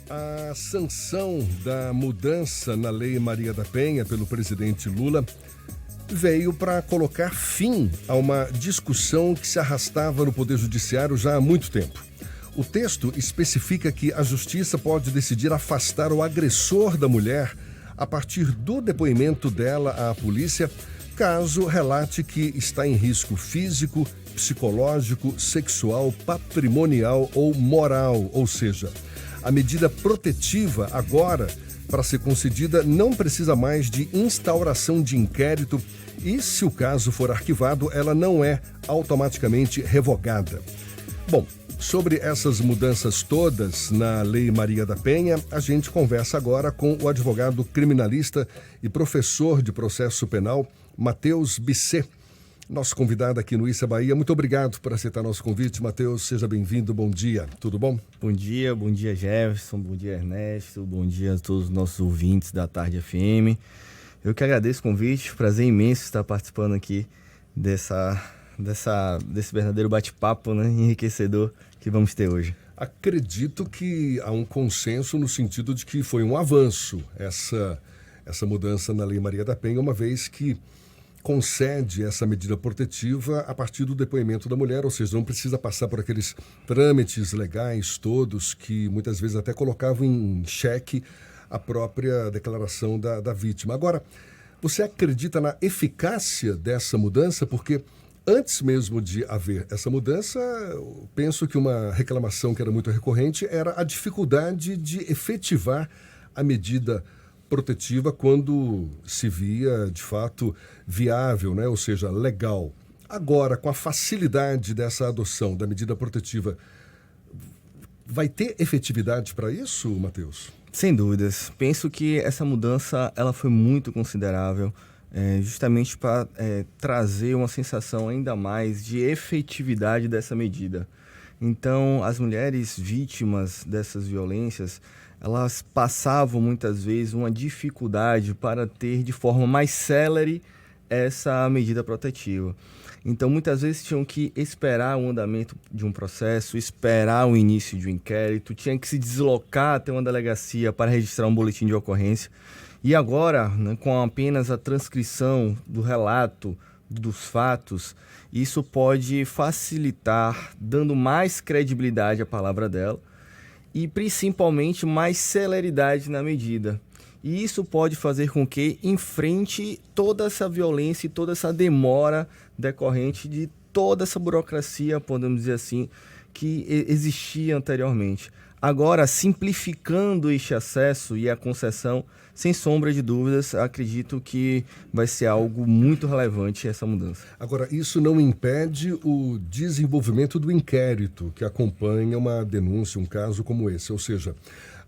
A sanção da mudança na Lei Maria da Penha pelo presidente Lula veio para colocar fim a uma discussão que se arrastava no Poder Judiciário já há muito tempo. O texto especifica que a Justiça pode decidir afastar o agressor da mulher a partir do depoimento dela à polícia, caso relate que está em risco físico, psicológico, sexual, patrimonial ou moral, ou seja, a medida protetiva agora, para ser concedida, não precisa mais de instauração de inquérito e, se o caso for arquivado, ela não é automaticamente revogada. Bom, sobre essas mudanças todas na Lei Maria da Penha, a gente conversa agora com o advogado criminalista e professor de processo penal, Matheus Bisset, nosso convidado aqui no Issa Bahia. Muito obrigado por aceitar nosso convite, Matheus. Seja bem-vindo, bom dia. Tudo bom? Bom dia Jefferson, bom dia Ernesto, bom dia a todos os nossos ouvintes da Tarde FM. Eu que agradeço o convite, prazer imenso estar participando aqui desse verdadeiro bate-papo, né, enriquecedor que vamos ter hoje. Acredito que há um consenso no sentido de que foi um avanço essa mudança na Lei Maria da Penha, uma vez que concede essa medida protetiva a partir do depoimento da mulher, ou seja, não precisa passar por aqueles trâmites legais todos que muitas vezes até colocavam em xeque a própria declaração da vítima. Agora, você acredita na eficácia dessa mudança? Porque antes mesmo de haver essa mudança, eu penso que uma reclamação que era muito recorrente era a dificuldade de efetivar a medida protetiva quando se via, de fato, viável, né? Ou seja, legal. Agora, com a facilidade dessa adoção da medida protetiva, vai ter efetividade para isso, Matheus? Sem dúvidas. Penso que essa mudança ela foi muito considerável, justamente para trazer uma sensação ainda mais de efetividade dessa medida. Então, as mulheres vítimas dessas violências, elas passavam muitas vezes uma dificuldade para ter de forma mais célere essa medida protetiva. Então, muitas vezes tinham que esperar o andamento de um processo, esperar o início de um inquérito, tinham que se deslocar até uma delegacia para registrar um boletim de ocorrência. E agora, né, com apenas a transcrição do relato dos fatos, isso pode facilitar, dando mais credibilidade à palavra dela e principalmente mais celeridade na medida. E isso pode fazer com que enfrente toda essa violência e toda essa demora decorrente de toda essa burocracia, podemos dizer assim, que existia anteriormente. Agora, simplificando este acesso e a concessão, sem sombra de dúvidas, acredito que vai ser algo muito relevante essa mudança. Agora, isso não impede o desenvolvimento do inquérito que acompanha uma denúncia, um caso como esse. Ou seja,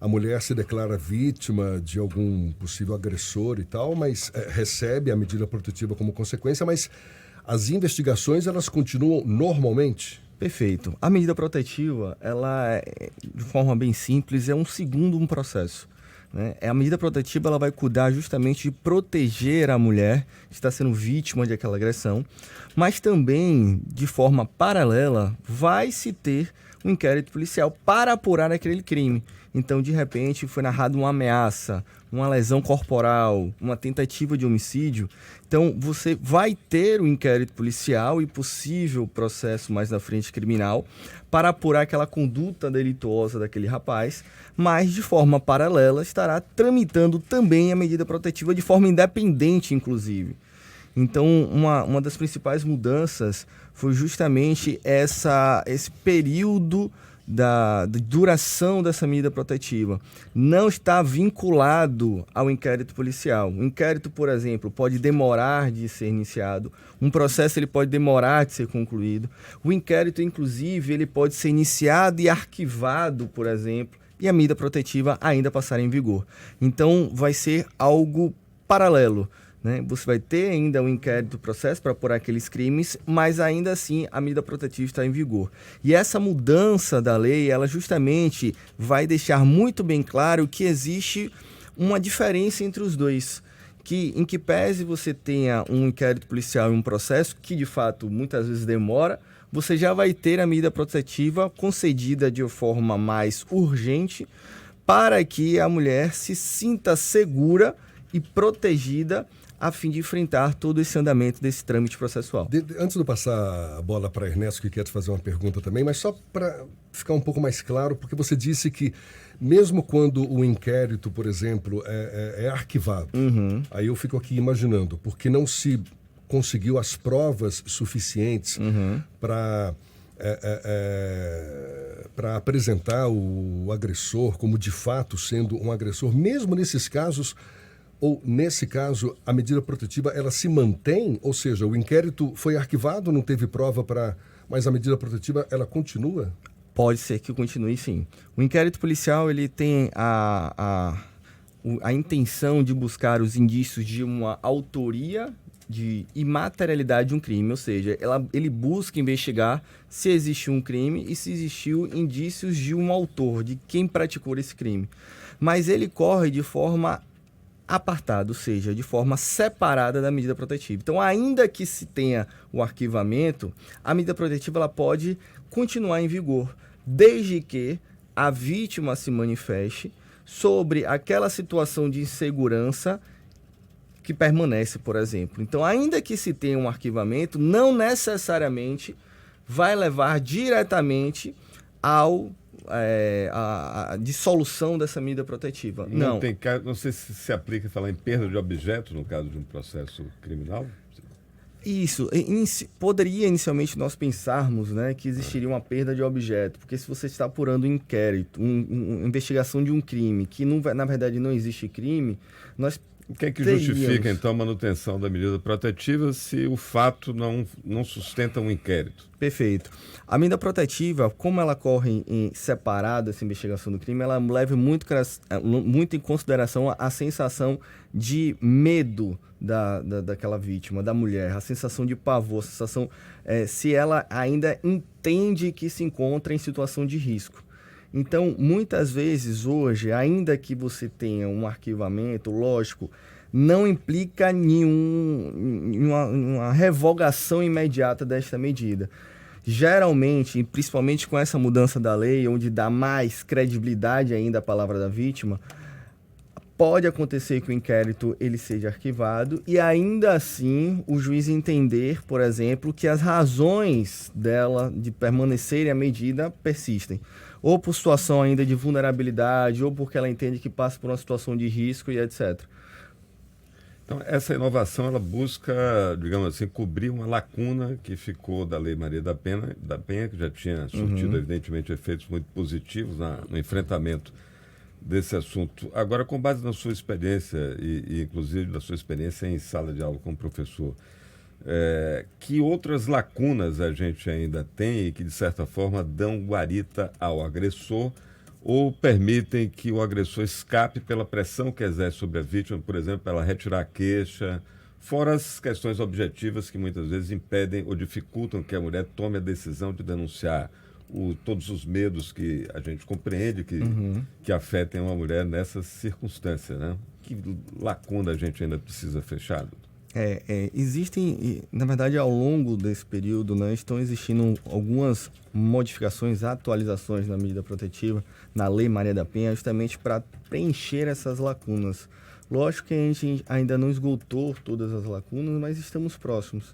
a mulher se declara vítima de algum possível agressor e tal, mas recebe a medida protetiva como consequência, mas as investigações, elas continuam normalmente? Perfeito. A medida protetiva, ela, de forma bem simples, é um processo. Né? A medida protetiva ela vai cuidar justamente de proteger a mulher que está sendo vítima de aquela agressão, mas também, de forma paralela, vai se ter um inquérito policial para apurar aquele crime. Então, de repente, foi narrada uma ameaça, uma lesão corporal, uma tentativa de homicídio. Então, você vai ter o inquérito policial e possível processo mais na frente criminal para apurar aquela conduta delituosa daquele rapaz, mas, de forma paralela, estará tramitando também a medida protetiva de forma independente, inclusive. Então, uma das principais mudanças foi justamente esse período da duração dessa medida protetiva. Não está vinculado ao inquérito policial. O inquérito, por exemplo, pode demorar de ser iniciado. Um processo ele pode demorar de ser concluído. O inquérito, inclusive, ele pode ser iniciado e arquivado, por exemplo, e a medida protetiva ainda passar em vigor. Então, vai ser algo paralelo. Né? Você vai ter ainda um inquérito, processo para apurar aqueles crimes, mas ainda assim a medida protetiva está em vigor. E essa mudança da lei, ela justamente vai deixar muito bem claro que existe uma diferença entre os dois. Em que pese você tenha um inquérito policial e um processo, que de fato muitas vezes demora, você já vai ter a medida protetiva concedida de forma mais urgente, para que a mulher se sinta segura e protegida a fim de enfrentar todo esse andamento desse trâmite processual. Antes de eu passar a bola para Ernesto, que quer te fazer uma pergunta também, mas só para ficar um pouco mais claro, porque você disse que mesmo quando o inquérito, por exemplo, é arquivado, aí eu fico aqui imaginando, porque não se conseguiu as provas suficientes para apresentar o agressor como de fato sendo um agressor, mesmo nesses casos, ou nesse caso, a medida protetiva ela se mantém, ou seja, o inquérito foi arquivado, não teve prova mas a medida protetiva ela continua? Pode ser que continue, sim. O inquérito policial ele tem a intenção de buscar os indícios de uma autoria e materialidade de um crime, ou seja, ele busca investigar se existiu um crime e se existiu indícios de um autor, de quem praticou esse crime. Mas ele corre de forma apartada, ou seja, de forma separada da medida protetiva. Então, ainda que se tenha o arquivamento, a medida protetiva ela pode continuar em vigor, desde que a vítima se manifeste sobre aquela situação de insegurança que permanece, por exemplo. Então, ainda que se tenha um arquivamento, não necessariamente vai levar diretamente ao a dissolução dessa medida protetiva. Não sei se aplica falar em perda de objeto no caso de um processo criminal. Isso. Poderia inicialmente nós pensarmos, né, que existiria uma perda de objeto, porque se você está apurando um inquérito, uma investigação de um crime, que não, na verdade não existe crime, nós o que é que justifica, então, a manutenção da medida protetiva se o fato não sustenta um inquérito? Perfeito. A medida protetiva, como ela corre separada, essa investigação do crime, ela leva muito em consideração a sensação de medo daquela vítima, da mulher, a sensação de pavor, a sensação se ela ainda entende que se encontra em situação de risco. Então, muitas vezes, hoje, ainda que você tenha um arquivamento, lógico, não implica uma revogação imediata desta medida. Geralmente, principalmente com essa mudança da lei, onde dá mais credibilidade ainda à palavra da vítima, pode acontecer que o inquérito ele seja arquivado e ainda assim o juiz entender, por exemplo, que as razões dela de permanecerem a medida persistem. Ou por situação ainda de vulnerabilidade, ou porque ela entende que passa por uma situação de risco e etc. Então, essa inovação, ela busca, digamos assim, cobrir uma lacuna que ficou da Lei Maria da Penha, que já tinha surtido, evidentemente, efeitos muito positivos no enfrentamento desse assunto. Agora, com base na sua experiência, e inclusive na sua experiência em sala de aula como professor, que outras lacunas a gente ainda tem e que, de certa forma, dão guarita ao agressor ou permitem que o agressor escape pela pressão que exerce sobre a vítima, por exemplo, ela retirar a queixa, fora as questões objetivas que muitas vezes impedem ou dificultam que a mulher tome a decisão de denunciar todos os medos que a gente compreende que afetem uma mulher nessas circunstâncias, né? Que lacuna a gente ainda precisa fechar? Existem, na verdade, ao longo desse período, né, estão existindo algumas modificações, atualizações na medida protetiva, na Lei Maria da Penha, justamente para preencher essas lacunas. Lógico que a gente ainda não esgotou todas as lacunas, mas estamos próximos.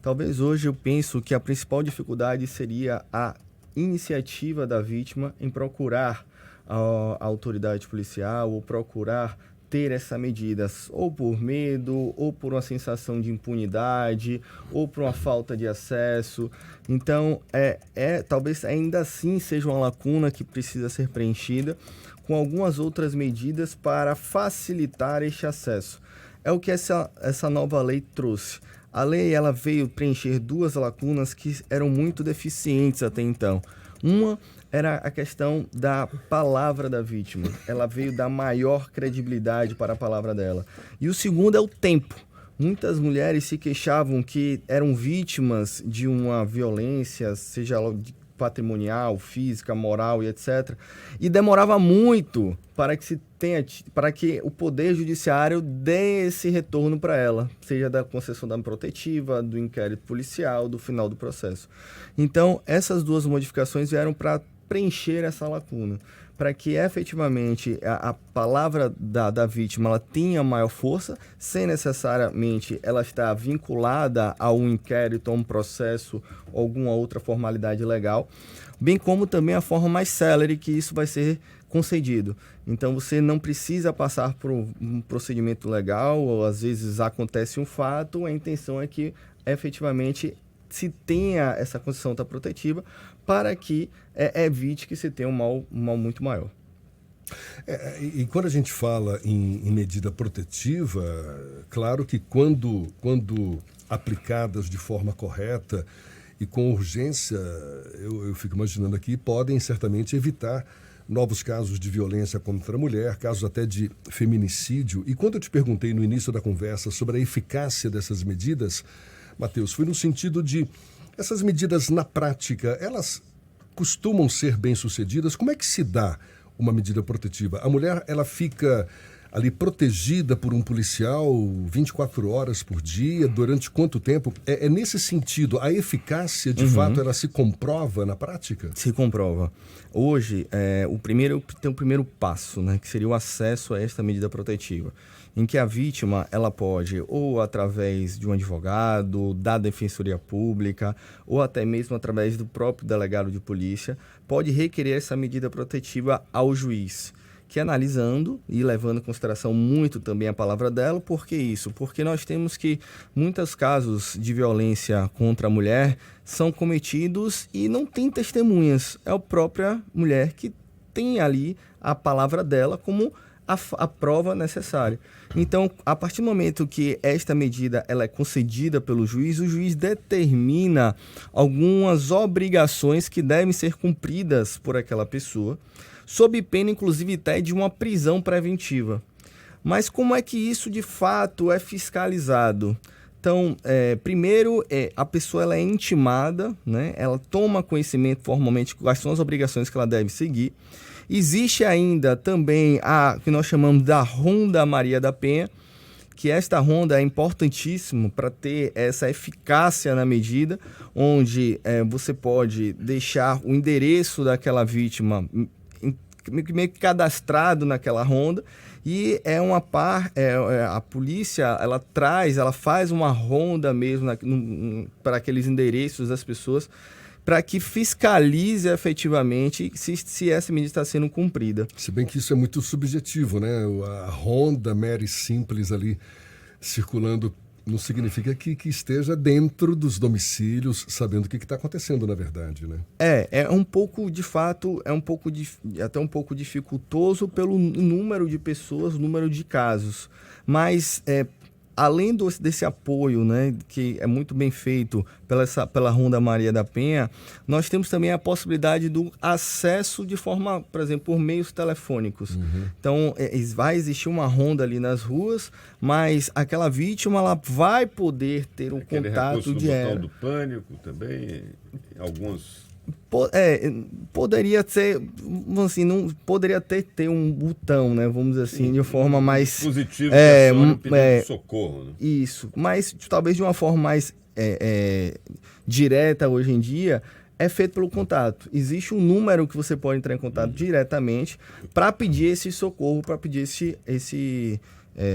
Talvez hoje eu penso que a principal dificuldade seria a iniciativa da vítima em procurar a autoridade policial ou procurar ter essa medida, ou por medo, ou por uma sensação de impunidade, ou por uma falta de acesso. Então, talvez ainda assim seja uma lacuna que precisa ser preenchida com algumas outras medidas para facilitar este acesso. É o que essa nova lei trouxe. A lei ela veio preencher duas lacunas que eram muito deficientes até então. Uma era a questão da palavra da vítima. Ela veio dar maior credibilidade para a palavra dela. E o segundo é o tempo. Muitas mulheres se queixavam que eram vítimas de uma violência, seja patrimonial, física, moral e etc. E demorava muito para que o Poder Judiciário dê esse retorno para ela, seja da concessão da protetiva, do inquérito policial, do final do processo. Então, essas duas modificações vieram para preencher essa lacuna, para que efetivamente a palavra da vítima ela tenha maior força, sem necessariamente ela estar vinculada a um inquérito, a um processo, alguma outra formalidade legal, bem como também a forma mais célere que isso vai ser concedido. Então você não precisa passar por um procedimento legal, ou às vezes acontece um fato, a intenção é que efetivamente se tenha essa condição protetiva para que evite que se tenha um mal muito maior. E quando a gente fala em medida protetiva, claro que quando aplicadas de forma correta e com urgência, eu fico imaginando aqui, podem certamente evitar novos casos de violência contra a mulher, casos até de feminicídio. E quando eu te perguntei no início da conversa sobre a eficácia dessas medidas, Matheus, foi no sentido de essas medidas na prática, elas costumam ser bem-sucedidas? Como é que se dá uma medida protetiva? A mulher, ela fica ali protegida por um policial 24 horas por dia, durante quanto tempo? É nesse sentido, a eficácia, de fato, ela se comprova na prática? Se comprova. Hoje, tem o primeiro passo, né, que seria o acesso a esta medida protetiva, em que a vítima, ela pode, ou através de um advogado, da Defensoria Pública, ou até mesmo através do próprio delegado de polícia, pode requerer essa medida protetiva ao juiz, que analisando e levando em consideração muito também a palavra dela. Por que isso? Porque nós temos que muitos casos de violência contra a mulher são cometidos e não tem testemunhas. É a própria mulher que tem ali a palavra dela como a prova necessária. Então, a partir do momento que esta medida ela é concedida pelo juiz, o juiz determina algumas obrigações que devem ser cumpridas por aquela pessoa, sob pena, inclusive, até de uma prisão preventiva. Mas como é que isso, de fato, é fiscalizado? Então, primeiro, a pessoa ela é intimada, né? Ela toma conhecimento formalmente quais são as obrigações que ela deve seguir. Existe ainda também a que nós chamamos da Ronda Maria da Penha, que esta ronda é importantíssima para ter essa eficácia na medida, onde você pode deixar o endereço daquela vítima meio que cadastrado naquela ronda, e a polícia ela faz uma ronda mesmo para aqueles endereços das pessoas, para que fiscalize efetivamente se essa medida está sendo cumprida. Se bem que isso é muito subjetivo, né? A ronda mera e simples ali circulando não significa que esteja dentro dos domicílios, sabendo o que está acontecendo, na verdade, né? É um pouco, de fato, até um pouco dificultoso pelo número de pessoas, número de casos. Mas, além desse apoio, né, que é muito bem feito pela Ronda Maria da Penha, nós temos também a possibilidade do acesso de forma, por exemplo, por meios telefônicos. Então, vai existir uma ronda ali nas ruas, mas aquela vítima ela vai poder ter um contato direto. Botão do pânico também, alguns... Poderia ser, assim, não poderia ter um botão, né, vamos dizer assim, de forma mais positivo, pedindo socorro, né? Isso, mas talvez de uma forma mais direta hoje em dia, é feito pelo contato. Existe um número que você pode entrar em contato diretamente para pedir esse socorro, para pedir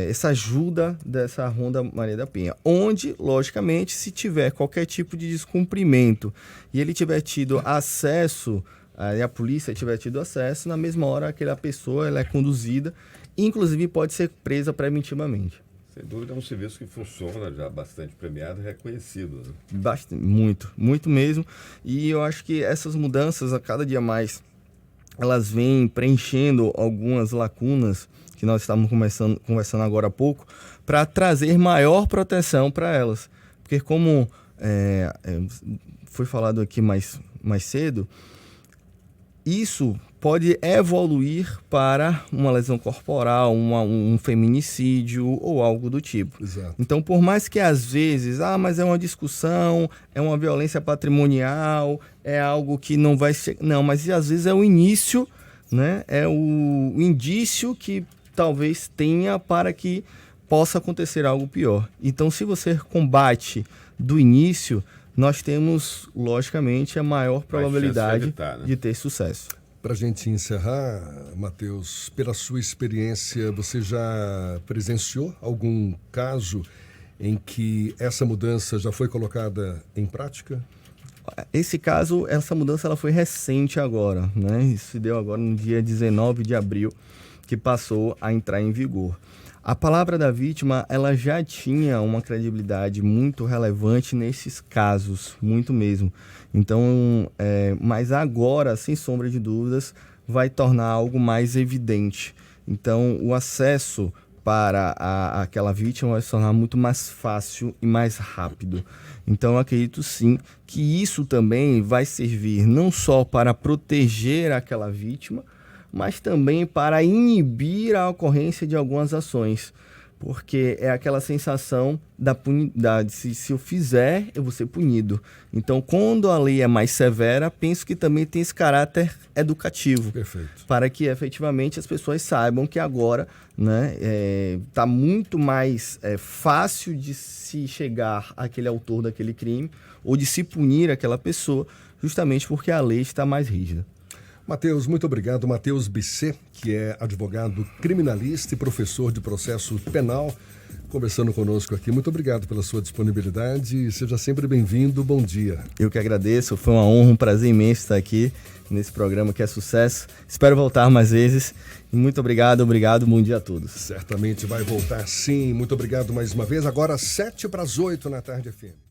essa ajuda dessa Ronda Maria da Penha, onde, logicamente, se tiver qualquer tipo de descumprimento e ele tiver tido acesso, e a polícia tiver tido acesso, na mesma hora aquela pessoa ela é conduzida, inclusive pode ser presa preventivamente. Sem dúvida é um serviço que funciona já bastante premiado e reconhecido, né? Muito mesmo, e eu acho que essas mudanças, a cada dia mais, elas vêm preenchendo algumas lacunas que nós estávamos conversando agora há pouco, para trazer maior proteção para elas. Porque como foi falado aqui mais cedo, isso pode evoluir para uma lesão corporal, um feminicídio ou algo do tipo. Exato. Então, por mais que às vezes, mas é uma discussão, é uma violência patrimonial, é algo que não vai ser... Não, mas às vezes é o início, né? É o indício que talvez tenha para que possa acontecer algo pior. Então, se você combate do início, nós temos, logicamente, a maior probabilidade evitar, né? de ter sucesso. Para a gente encerrar, Matheus, pela sua experiência, você já presenciou algum caso em que essa mudança já foi colocada em prática? Essa mudança ela foi recente agora, né? Isso se deu agora no dia 19 de abril, que passou a entrar em vigor. A palavra da vítima, ela já tinha uma credibilidade muito relevante nesses casos, muito mesmo. Então, mas agora, sem sombra de dúvidas, vai tornar algo mais evidente. Então, o acesso para aquela vítima vai se tornar muito mais fácil e mais rápido. Então, eu acredito sim que isso também vai servir não só para proteger aquela vítima, mas também para inibir a ocorrência de algumas ações. Porque é aquela sensação de se eu fizer, eu vou ser punido. Então, quando a lei é mais severa, penso que também tem esse caráter educativo. Perfeito. Para que, efetivamente, as pessoas saibam que agora tá muito mais fácil de se chegar àquele autor daquele crime ou de se punir aquela pessoa, justamente porque a lei está mais rígida. Matheus, muito obrigado. Matheus Bisset, que é advogado criminalista e professor de processo penal, conversando conosco aqui. Muito obrigado pela sua disponibilidade. Seja sempre bem-vindo. Bom dia. Eu que agradeço. Foi uma honra, um prazer imenso estar aqui nesse programa que é sucesso. Espero voltar mais vezes. Muito obrigado. Bom dia a todos. Certamente vai voltar sim. Muito obrigado mais uma vez. Agora 7 para as 8 na tarde FM.